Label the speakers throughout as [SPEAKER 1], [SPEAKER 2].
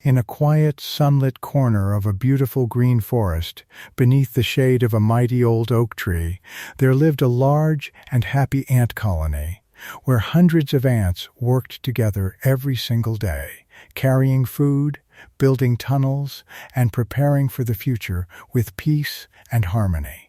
[SPEAKER 1] In a quiet, sunlit corner of a beautiful green forest, beneath the shade of a mighty old oak tree, there lived a large and happy ant colony, where hundreds of ants worked together every single day, carrying food, building tunnels, and preparing for the future with peace and harmony.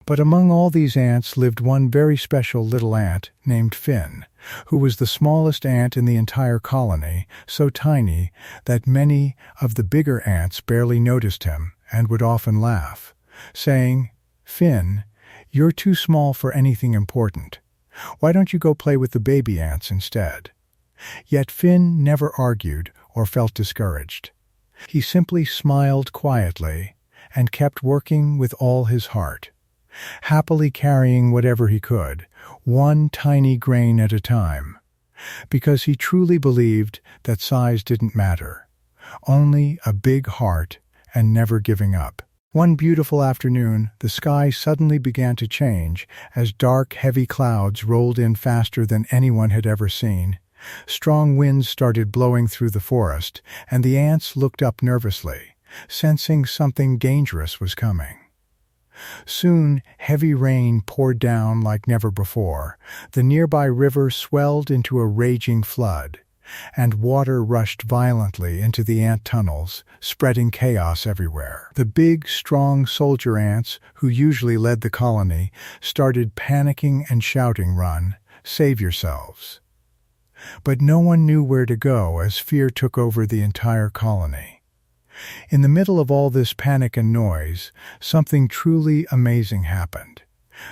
[SPEAKER 1] But among all these ants lived one very special little ant named Finn, who was the smallest ant in the entire colony, so tiny that many of the bigger ants barely noticed him and would often laugh, saying, "Finn, you're too small for anything important. Why don't you go play with the baby ants instead?" Yet Finn never argued or felt discouraged. He simply smiled quietly and kept working with all his heart, happily carrying whatever he could, one tiny grain at a time, because he truly believed that size didn't matter, only a big heart and never giving up. One beautiful afternoon, the sky suddenly began to change as dark, heavy clouds rolled in faster than anyone had ever seen. Strong winds started blowing through the forest, and the ants looked up nervously, sensing something dangerous was coming. Soon, heavy rain poured down like never before. The nearby river swelled into a raging flood, and water rushed violently into the ant tunnels, spreading chaos everywhere. The big, strong soldier ants, who usually led the colony, started panicking and shouting, "Run! Save yourselves!" But no one knew where to go as fear took over the entire colony. In the middle of all this panic and noise, something truly amazing happened.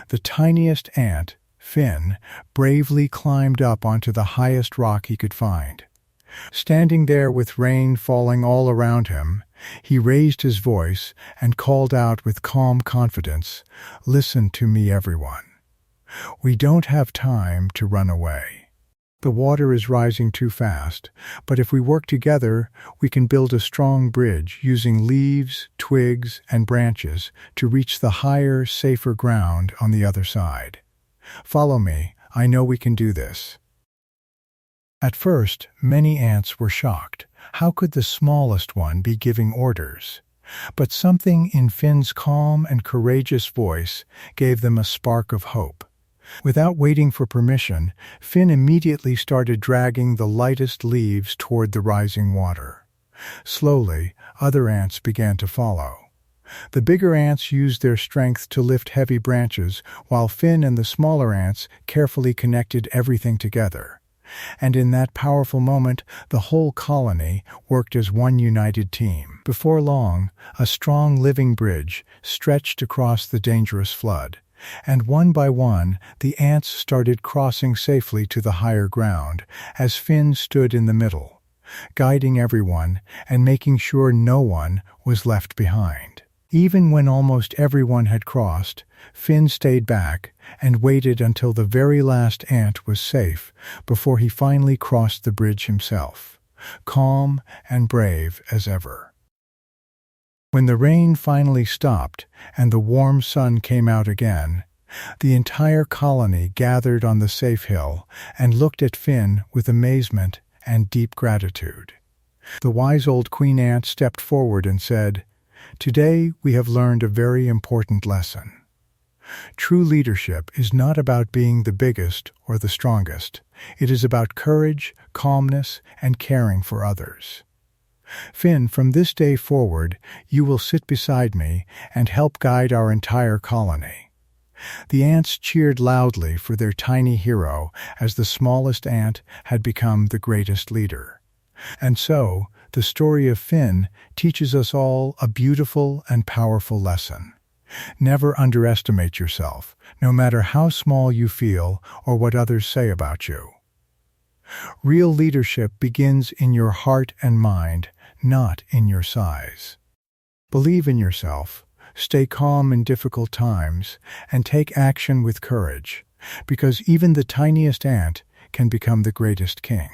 [SPEAKER 1] The tiniest ant, Finn, bravely climbed up onto the highest rock he could find. Standing there with rain falling all around him, he raised his voice and called out with calm confidence, "Listen to me, everyone. We don't have time to run away. The water is rising too fast, but if we work together, we can build a strong bridge using leaves, twigs, and branches to reach the higher, safer ground on the other side. Follow me, I know we can do this." At first, many ants were shocked. How could the smallest one be giving orders? But something in Finn's calm and courageous voice gave them a spark of hope. Without waiting for permission, Finn immediately started dragging the lightest leaves toward the rising water. Slowly, other ants began to follow. The bigger ants used their strength to lift heavy branches, while Finn and the smaller ants carefully connected everything together. And in that powerful moment, the whole colony worked as one united team. Before long, a strong living bridge stretched across the dangerous flood, and one by one the ants started crossing safely to the higher ground as Finn stood in the middle, guiding everyone and making sure no one was left behind. Even when almost everyone had crossed, Finn stayed back and waited until the very last ant was safe before he finally crossed the bridge himself, calm and brave as ever. When the rain finally stopped and the warm sun came out again, the entire colony gathered on the safe hill and looked at Finn with amazement and deep gratitude. The wise old queen ant stepped forward and said, "Today we have learned a very important lesson. True leadership is not about being the biggest or the strongest. It is about courage, calmness, and caring for others. Finn, from this day forward, you will sit beside me and help guide our entire colony." The ants cheered loudly for their tiny hero as the smallest ant had become the greatest leader. And so, the story of Finn teaches us all a beautiful and powerful lesson. Never underestimate yourself, no matter how small you feel or what others say about you. Real leadership begins in your heart and mind, not in your size. Believe in yourself, stay calm in difficult times, and take action with courage, because even the tiniest ant can become the greatest king.